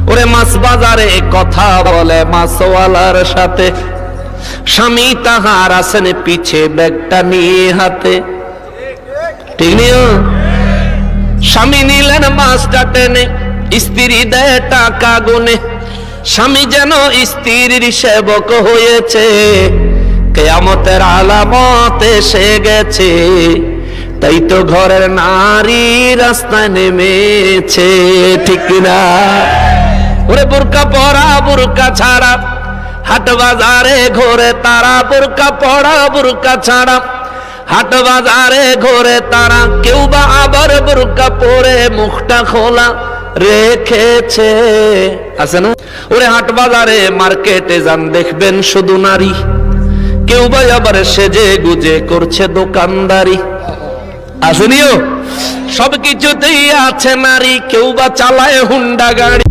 ওরে মাছ বাজারে কথা বলে মাছওয়ালার সাথে, স্বামী তাহার আছেন পিছে ব্যাগটা নিয়ে হাতে, ঠিক নিও। স্বামী নিলেন মাছটা টেনে, স্ত্রী দেয় টাকা গুনে, স্বামী যেন স্ত্রীর সেবক হয়েছে, কিয়ামতের আলামত এসে গেছে, তাই তো ঘরের নারী রাস্তায় নেমেছে, ঠিক না? ওরে বোরকা পরা বোরকা ছাড়া হাট বাজারে ঘোরে তারা, বোরকা পরা বোরকা ছাড়া হাট বাজারে ঘোরে তারা, কেউ বা আবার বোরকা পরে মুখটা খোলা রেখেছে, আছে না? ওরে হাট বাজারে মার্কেটে যান দেখবেন শুধু নারী, কেউ বা আবার সেজে গুজে করছে দোকানদারি, আসেনিও? সবকিছুতেই আছে নারী, কেউ বা চালায় হুন্ডা গাড়ি।